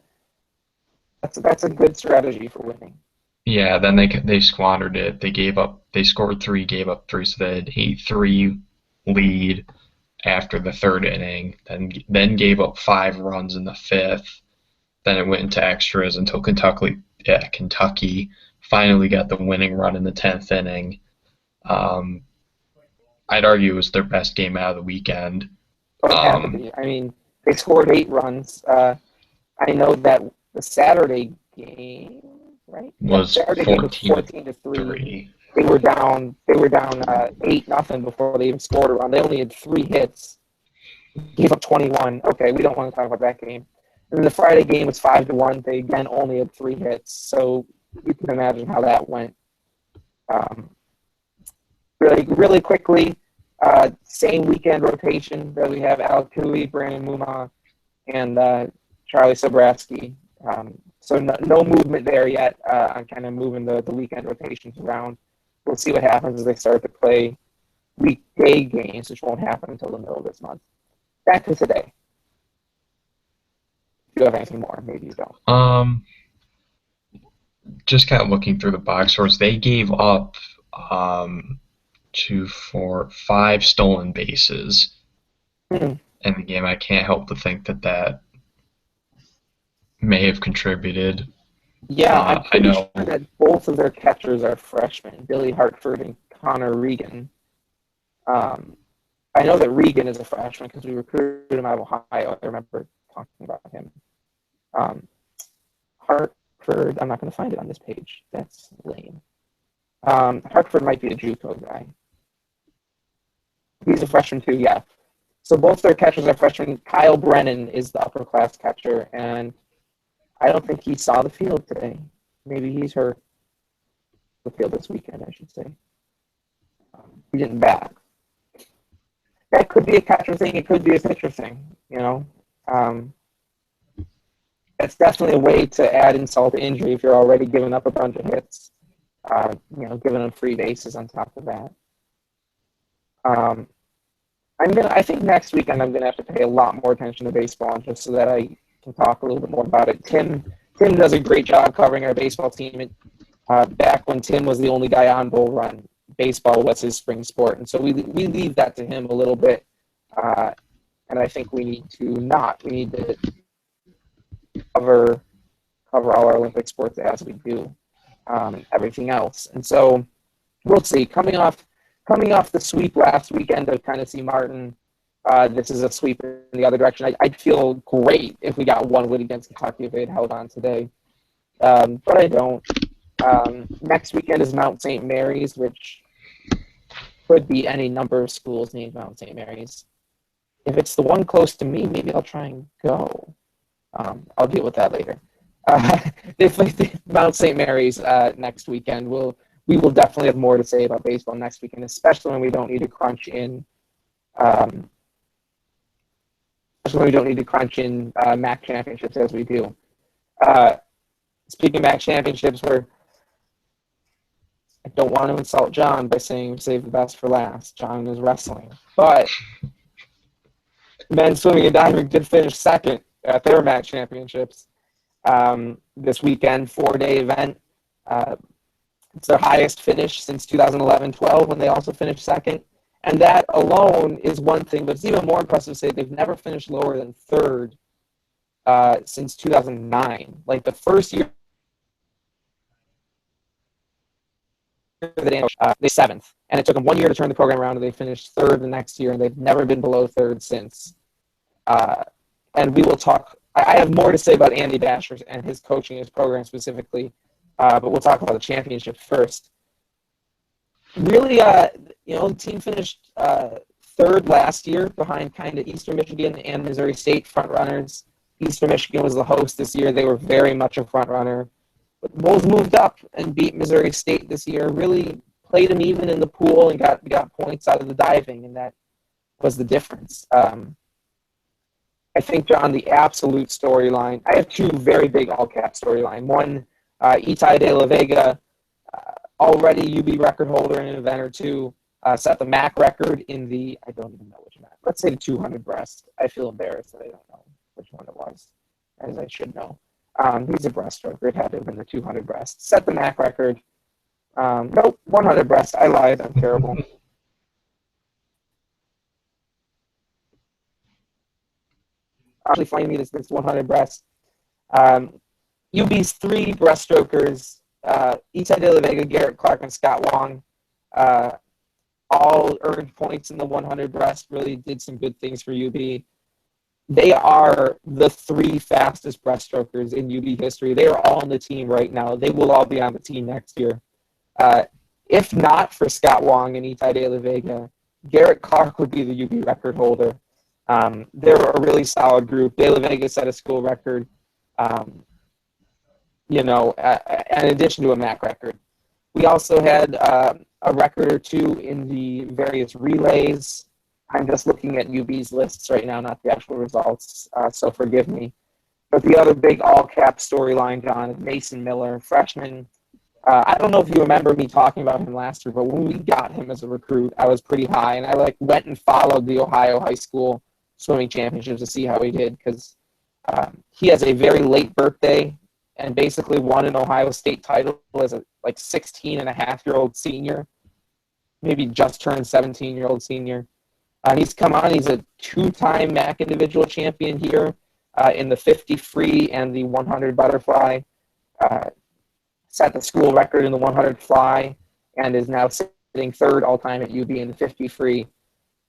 That's a good strategy for winning. yeah, then they squandered it. They scored 3, gave up 3, so they had 8-3 lead after the third inning. Then gave up 5 runs in the 5th. Then it went into extras until Kentucky finally got the winning run in the 10th inning. I'd argue it was their best game out of the weekend. But it had to be. I mean, they scored 8 runs. I know that the Saturday game, right? Was Saturday 14-3. They were down 8-0 before they even scored a run. They only had 3 hits. Gave up 21. Okay, we don't want to talk about that game. And then the Friday game was 5-1. They again only had 3 hits. So you can imagine how that went. Really quickly, same weekend rotation that we have: Al Cooey, Brandon Muma, and Charlie Sobraski. So no movement there yet on kind of moving the weekend rotations around. We'll see what happens as they start to play weekday games, which won't happen until the middle of this month. Back to today. If you have anything more, maybe you don't. Just kind of looking through the box scores, they gave up 2, 4, 5 stolen bases in the game. I can't help but think that may have contributed. Yeah, I'm pretty sure that both of their catchers are freshmen, Billy Hartford and Connor Regan. I know that Regan is a freshman because we recruited him out of Ohio. I remember talking about him. Hartford, I'm not going to find it on this page. That's lame. Hartford might be a JUCO guy. He's a freshman too, yeah. So both their catchers are freshmen. Kyle Brennan is the upper class catcher, and I don't think he saw the field today. Maybe he's hurt the field this weekend, I should say. He didn't bat. That could be a catcher thing. It could be a pitcher thing, you know. That's definitely a way to add insult to injury if you're already giving up a bunch of hits. Giving them free bases on top of that. I think next weekend I'm gonna have to pay a lot more attention to baseball just so that I can talk a little bit more about it. Tim does a great job covering our baseball team. Back when Tim was the only guy on Bull Run, baseball was his spring sport, and so we leave that to him a little bit. And I think we need to cover all our Olympic sports as we do everything else. And so we'll see. Coming off the sweep last weekend of Tennessee Martin, this is a sweep in the other direction. I'd feel great if we got one win against Kentucky if they had held on today. But I don't. Next weekend is Mount St. Mary's, which could be any number of schools named Mount St. Mary's. If it's the one close to me, maybe I'll try and go. I'll deal with that later. They play Mount St. Mary's next weekend. We will definitely have more to say about baseball next weekend, especially when we don't need to crunch in. MAC championships as we do. Speaking of MAC championships, I don't want to insult John by saying save the best for last. John is wrestling, but men's swimming and diving did finish second at their MAC championships this weekend, 4-day event. It's their highest finish since 2011-12 when they also finished second. And that alone is one thing, but it's even more impressive to say they've never finished lower than third since 2009. Like the first year they seventh, and it took them 1 year to turn the program around, and they finished third the next year, and they've never been below third since. And we will talk. I have more to say about Andy Basher and his coaching, his program specifically, but we'll talk about the championship first. Really, the team finished third last year behind kind of Eastern Michigan and Missouri State frontrunners. Eastern Michigan was the host this year. They were very much a frontrunner. But Bulls moved up and beat Missouri State this year, really played them even in the pool and got points out of the diving, and that was the difference. I think, John, the absolute storyline, I have two very big all-cap storyline. One, Itai De La Vega, already UB record holder in an event or two, set the MAC record in the, I don't even know which MAC, let's say the 200 breast. I feel embarrassed that I don't know which one it was, as I should know. He's a breaststroker. It had to have been the 200 breast. Set the MAC record. Nope, 100 breast. I lied. I'm terrible. Actually, find me this 100 breast. UB's three breaststrokers, Itai De La Vega, Garrett Clark, and Scott Wong, all earned points in the 100 breast, really did some good things for UB. They are the three fastest breaststrokers in UB history. They are all on the team right now. They will all be on the team next year. If not for Scott Wong and Itai De La Vega, Garrett Clark would be the UB record holder. They were a really solid group. De La Vega set a school record, in addition to a MAC record. We also had a record or two in the various relays. I'm just looking at UB's lists right now, not the actual results, so forgive me. But the other big all-cap storyline, John, is Mason Miller, freshman. I don't know if you remember me talking about him last year, but when we got him as a recruit, I was pretty high, and I went and followed the Ohio High School swimming championships to see how he did, because he has a very late birthday and basically won an Ohio State title as a 16-and-a-half-year-old senior, maybe just turned 17-year-old senior. He's come on. He's a two-time MAC individual champion here in the 50 free and the 100 butterfly. Set the school record in the 100 fly and is now sitting third all-time at UB in the 50 free.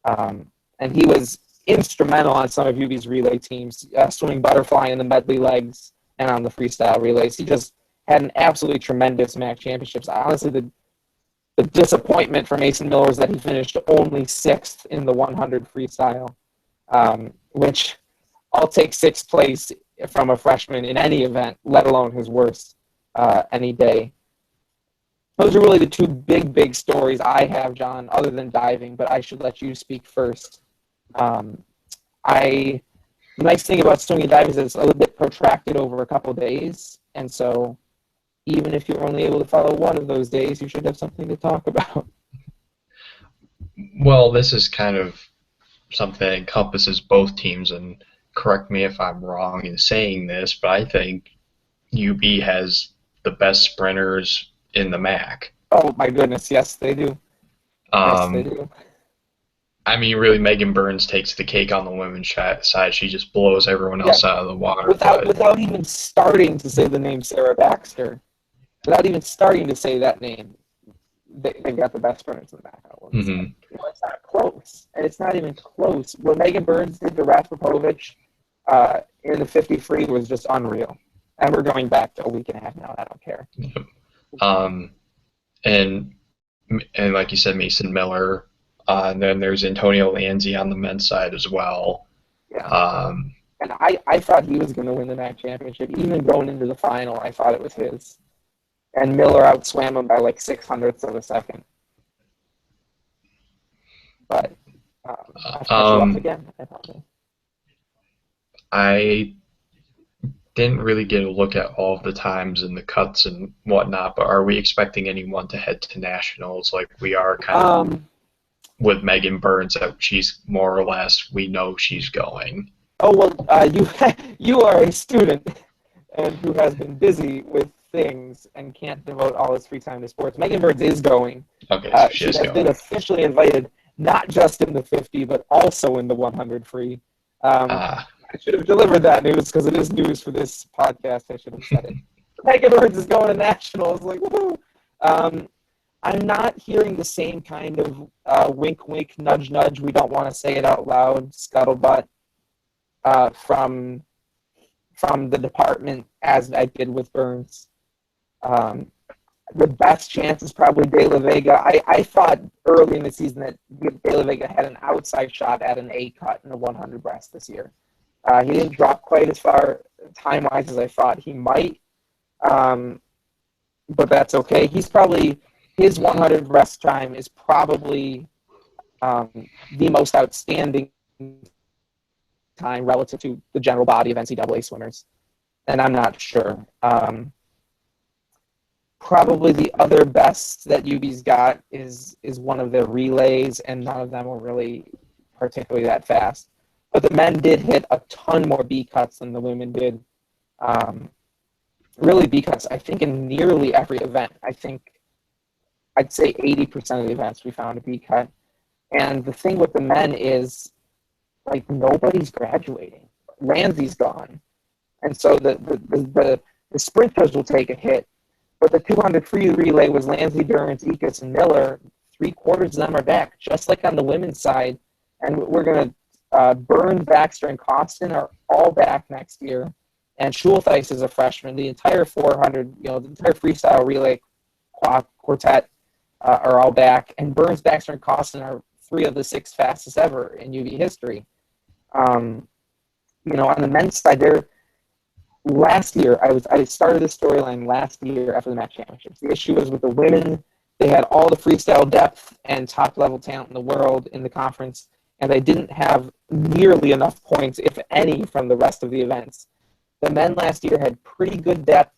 And he was instrumental on some of UB's relay teams, swimming butterfly in the medley legs and on the freestyle relays. He just had an absolutely tremendous MAC championships. Honestly, the disappointment for Mason Miller is that he finished only sixth in the 100 freestyle, which I'll take sixth place from a freshman in any event, let alone his worst, any day. Those are really the two big stories I have, John, other than diving, but I should let you speak first. The nice thing about swimming and diving is it's a little bit protracted over a couple days, and so even if you're only able to follow one of those days, you should have something to talk about. Well, this is kind of something that encompasses both teams, and correct me if I'm wrong in saying this, but I think UB has the best sprinters in the MAC. Oh, my goodness, yes, they do. Yes, they do. I mean, really, Megan Burns takes the cake on the women's side. She just blows everyone else out of the water. Without even starting to say the name Sarah Baxter, without even starting to say that name, they've got the best sprinters in the MAC. Mm-hmm. It's not close, and it's not even close. What Megan Burns did to Raspopovich in the 50 free was just unreal. And we're going back to a week and a half now, and I don't care. And like you said, Mason Miller. And then there's Antonio Lanzi on the men's side as well. Yeah. And I thought he was going to win the MAC championship. Even going into the final, I thought it was his. And Miller outswam him by 600ths of a second. But again, I didn't really get a look at all of the times and the cuts and whatnot, but are we expecting anyone to head to nationals like we are kind of with Megan Burns, that she's more or less, we know she's going? Oh, well, you are a student and who has been busy with things and can't devote all his free time to sports. Megan Burns is going. Okay, so She has been going. officially invited, not just in the 50, but also in the 100 free. I should have delivered that news because it is news for this podcast. I should have said it. Megan Burns is going to nationals. Like, woohoo! I'm not hearing the same kind of wink, wink, nudge, nudge. We don't want to say it out loud, scuttlebutt from the department as I did with Burns. The best chance is probably De La Vega. I thought early in the season that De La Vega had an outside shot at an A cut in the 100 breast this year. He didn't drop quite as far time-wise as I thought he might, but that's okay. His 100 breast time is probably the most outstanding time relative to the general body of NCAA swimmers, and I'm not sure. Probably the other best that UB's got is one of their relays, and none of them were really particularly that fast. But the men did hit a ton more B cuts than the women did. Really B cuts, I think, in nearly every event. I'd say 80% of the events we found a B cut. And the thing with the men is, like, nobody's graduating. Ramsey's gone. And so the sprinters will take a hit. But the 200 free relay was Lansey, Durrance, Ekus, and Miller. 3/4 of them are back, just like on the women's side. And we're going to Burns, Baxter, and Costin are all back next year. And Schultheis is a freshman. The entire 400, the entire freestyle relay quartet are all back. And Burns, Baxter, and Costin are 3 of the 6 fastest ever in UB history. On the men's side, last year, I started this storyline last year after the MAC championships. The issue was with the women. They had all the freestyle depth and top-level talent in the world in the conference, and they didn't have nearly enough points, if any, from the rest of the events. The men last year had pretty good depth,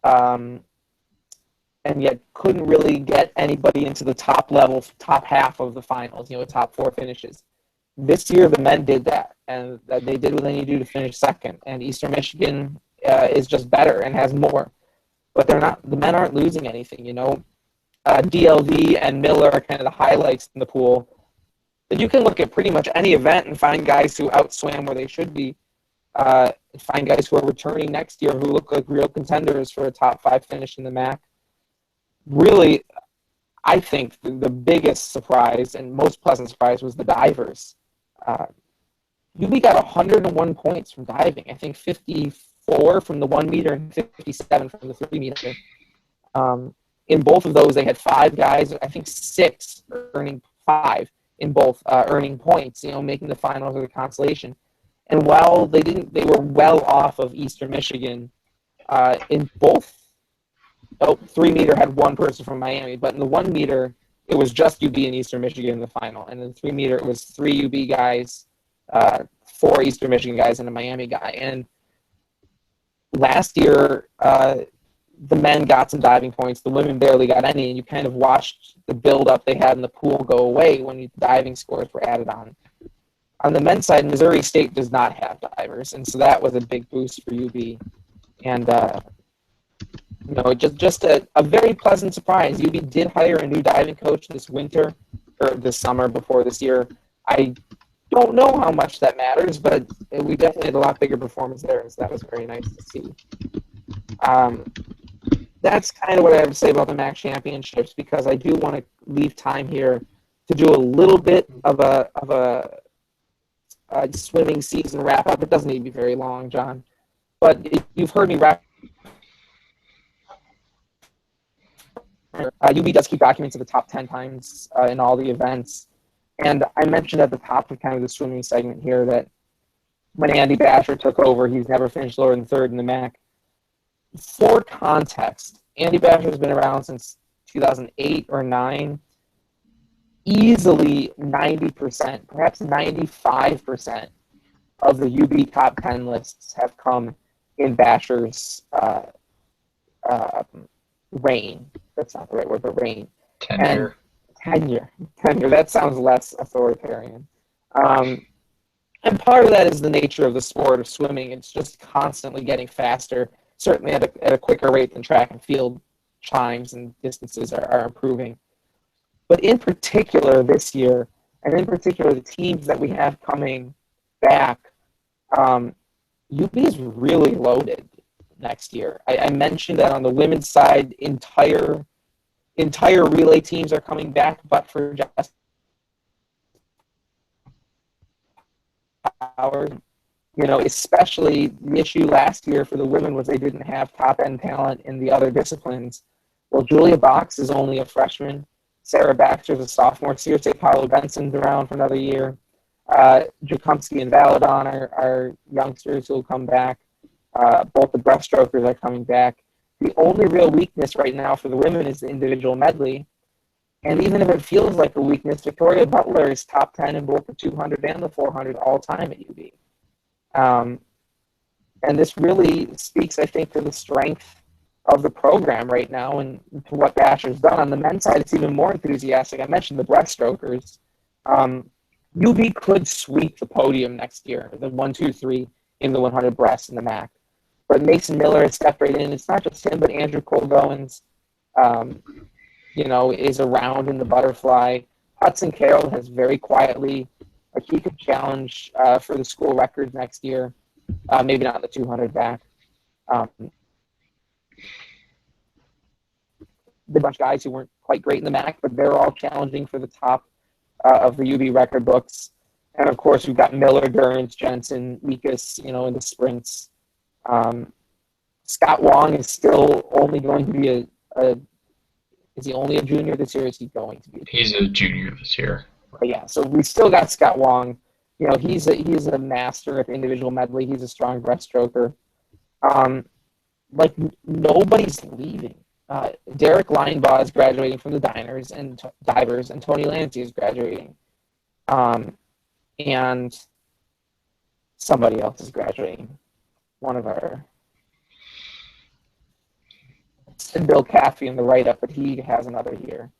and yet couldn't really get anybody into the top half of the finals, top 4 finishes. This year, the men did that, and they did what they needed to do to finish second. And Eastern Michigan is just better and has more, but they're not. The men aren't losing anything. DLV and Miller are kind of the highlights in the pool. But you can look at pretty much any event and find guys who outswam where they should be. Find guys who are returning next year who look like real contenders for a top 5 finish in the MAC. Really, I think the biggest surprise and most pleasant surprise was the divers. UB got 101 points from diving. I think 54 from the 1 meter and 57 from the 3 meter. In both of those, they had 5 guys. I think 6 earning 5 in both earning points. Making the finals or the consolation. And while they were well off of Eastern Michigan in both. 3 meter had 1 person from Miami, but in the 1 meter, it was just UB and Eastern Michigan in the final. And in the 3 meter, it was 3 UB guys, 4 Eastern Michigan guys, and a Miami guy. And last year, the men got some diving points. The women barely got any, and you kind of watched the build-up they had in the pool go away when the diving scores were added on. On the men's side, Missouri State does not have divers, and so that was a big boost for UB. And just a very pleasant surprise. UB did hire a new diving coach this winter, or this summer before this year. I don't know how much that matters, but we definitely had a lot bigger performance there, so that was very nice to see. That's kind of what I have to say about the MAC championships, because I do want to leave time here to do a little bit of a swimming season wrap-up. It doesn't need to be very long, John. But you've heard me wrap. UB does keep documents of the top 10 times in all the events. And I mentioned at the top of kind of the swimming segment here that when Andy Basher took over, he's never finished lower than 3rd in the MAC. For context, Andy Basher has been around since 2008 or 9. Easily 90%, perhaps 95% of the UB top 10 lists have come in Basher's reign. That's not the right word, but reign. Tenure. Tenure. That sounds less authoritarian. And part of that is the nature of the sport of swimming. It's just constantly getting faster. certainly at a quicker rate than track and field times and distances are improving. But in particular this year, and in particular the teams that we have coming back, UB is really loaded next year. I mentioned that on the women's side, entire relay teams are coming back, but for just Howard, especially the issue last year for the women was they didn't have top end talent in the other disciplines. Well, Julia Box is only a freshman. Sarah Baxter's a sophomore. Circe Paulo Benson's around for another year. Jakumski and Valadon are youngsters who will come back. Both the breaststrokers are coming back. The only real weakness right now for the women is the individual medley. And even if it feels like a weakness, Victoria Butler is top 10 in both the 200 and the 400 all time at UB. And this really speaks, I think, to the strength of the program right now and to what Basher's done. On the men's side, it's even more enthusiastic. I mentioned the breaststrokers. UB could sweep the podium next year, the 1, 2, 3 in the 100 breast in the MAC. But Mason Miller has stepped right in. It's not just him, but Andrew Cole-Goins, is around in the butterfly. Hudson Carroll has very quietly, he could challenge for the school record next year. Maybe not the 200 back. The bunch of guys who weren't quite great in the MAC, but they're all challenging for the top of the UB record books. And of course, we've got Miller, Gurns, Jensen, Meekus, in the sprints. Scott Wong is still only going to be is he only a junior this year? Or is he going to be? He's a junior this year. But yeah, so we still got Scott Wong. He's a master at the individual medley. He's a strong breaststroker. Nobody's leaving. Derek Linebaugh is graduating from the Divers, and Tony Lancey is graduating. And somebody else is graduating. One of our... Bill Caffey in the write-up, but he has another year.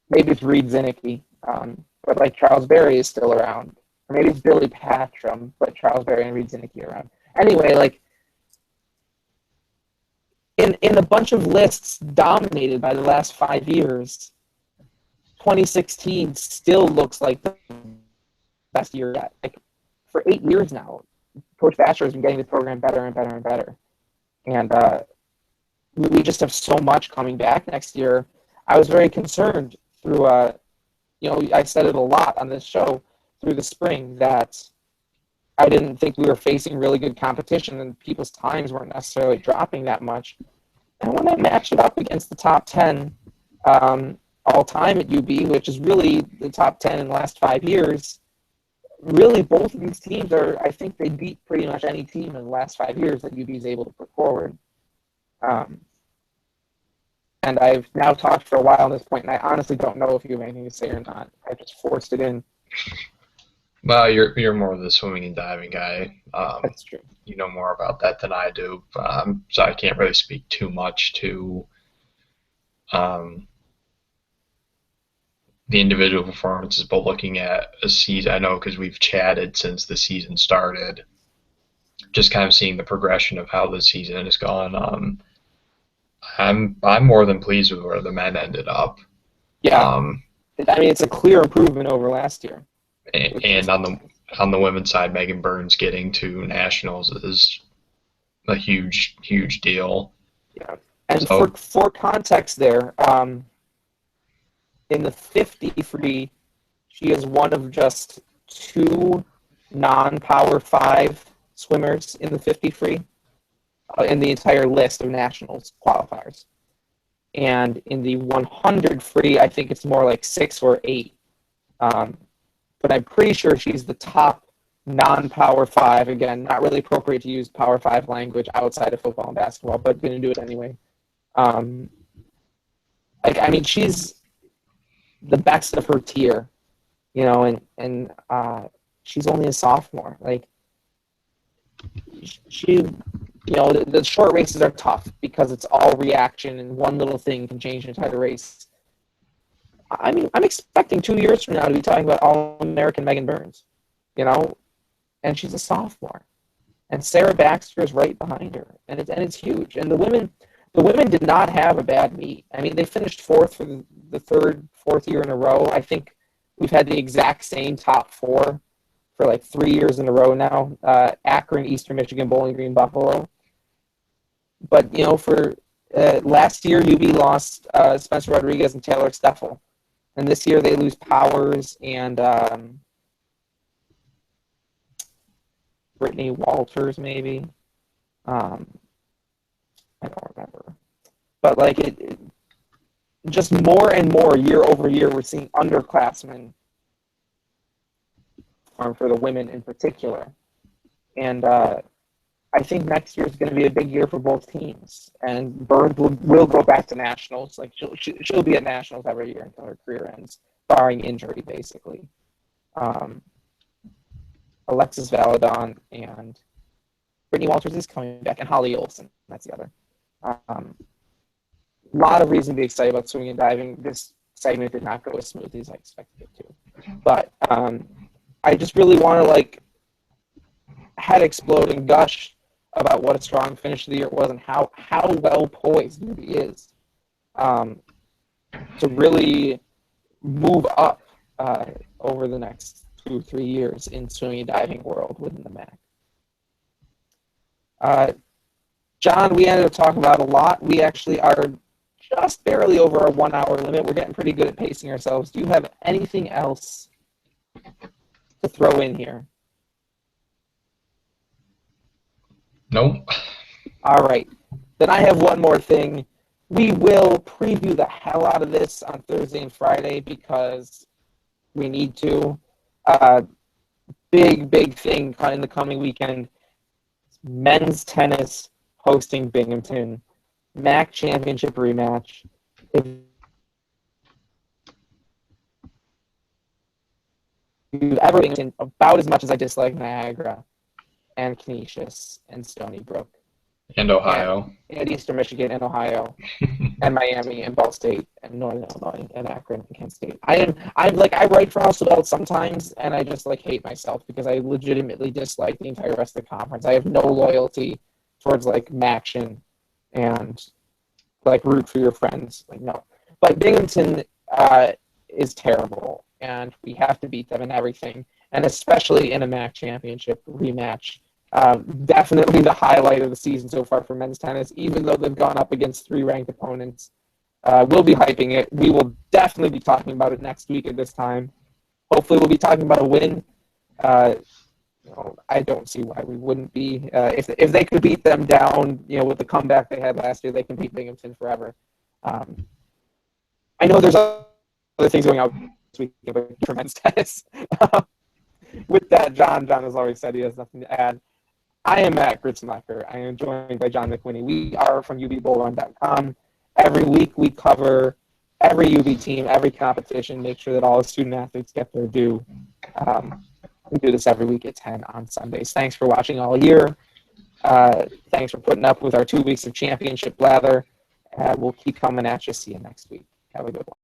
Maybe it's Reed Zinnicke, but Charles Berry is still around. Or maybe it's Billy Patrum, but Charles Berry and Reed Zinnicke are around. Anyway, in a bunch of lists dominated by the last 5 years, 2016 still looks like the best year yet. For 8 years now, Coach Basher has been getting the program better and better and better. And we just have so much coming back next year. I was very concerned through, I said it a lot on this show through the spring that I didn't think we were facing really good competition and people's times weren't necessarily dropping that much. And when I matched it up against the top 10 all time at UB, which is really the top 10 in the last 5 years, really both of these teams I think they beat pretty much any team in the last 5 years that UB is able to put forward. And I've now talked for a while on this point, and I honestly don't know if you have anything to say or not. I just forced it in. Well, you're more of the swimming and diving guy. That's true. You know more about that than I do, so I can't really speak too much to the individual performances. But looking at a season, I know because we've chatted since the season started, just kind of seeing the progression of how the season has gone. I'm more than pleased with where the men ended up. Yeah, it's a clear improvement over last year. And on the women's side, Megan Burns getting to nationals is a huge deal. Yeah, and for context, there, in the 50 free, she is one of just 2 non-Power 5 swimmers in the 50 free. In the entire list of nationals qualifiers. And in the 100 free, I think it's more like 6 or 8. But I'm pretty sure she's the top non-Power 5. Again, not really appropriate to use Power 5 language outside of football and basketball, but going to do it anyway. She's the best of her tier, and she's only a sophomore. The short races are tough because it's all reaction and one little thing can change an entire race. I'm expecting 2 years from now to be talking about All-American Megan Burns, and she's a sophomore. and Sarah Baxter is right behind her, and it's huge. And the women did not have a bad meet. I mean, they finished fourth for the fourth year in a row. I think we've had the exact same top four for like 3 years in a row now. Akron, Eastern Michigan, Bowling Green, Buffalo. But for last year, UB lost Spencer Rodriguez and Taylor Steffel, and this year they lose Powers and Brittany Walters, maybe. I don't remember. But like it just more and more year over year, we're seeing underclassmen for the women in particular. And I think next year is going to be a big year for both teams. And Bird will go back to nationals. Like she'll be at nationals every year until her career ends, barring injury, basically. Alexis Valadon and Brittany Walters is coming back, and Holly Olsen. That's the other. A lot of reason to be excited about swimming and diving. This segment did not go as smoothly as I expected it to. But I just really want to head explode and gush about what a strong finish of the year it was and how well poised UB is to really move up over the next 2-3 years in swimming and diving world within the MAC. John, we ended up talking about a lot. We actually are just barely over our 1 hour limit. We're getting pretty good at pacing ourselves. Do you have anything else to throw in here? Nope. All right. Then I have one more thing. We will preview the hell out of this on Thursday and Friday because we need to. Big thing in the coming weekend. Men's tennis hosting Binghamton. MAC championship rematch. If you've ever been about as much as I dislike Niagara and Canisius and Stony Brook. And Ohio. And Eastern Michigan and Ohio and Miami and Ball State and Northern Illinois and Akron and Kent State. I write for House of Belt sometimes and I just hate myself because I legitimately dislike the entire rest of the conference. I have no loyalty towards MACtion and root for your friends. No. But Binghamton is terrible and we have to beat them in everything. And especially in a MAC championship rematch. Definitely the highlight of the season so far for men's tennis, even though they've gone up against 3 ranked opponents. We'll be hyping it. We will definitely be talking about it next week at this time. Hopefully we'll be talking about a win. I don't see why we wouldn't be. If they could beat them down, with the comeback they had last year, they can beat Binghamton forever. I know there's other things going on this week for men's tennis. With that, John has already said he has nothing to add. I am Matt Gritzenlecker. I am joined by John McWhinney. We are from UBBullRun.com. Every week we cover every UB team, every competition, make sure that all the student athletes get their due. We do this every week at 10 on Sundays. Thanks for watching all year. Thanks for putting up with our 2 weeks of championship blather. We'll keep coming at you. See you next week. Have a good one.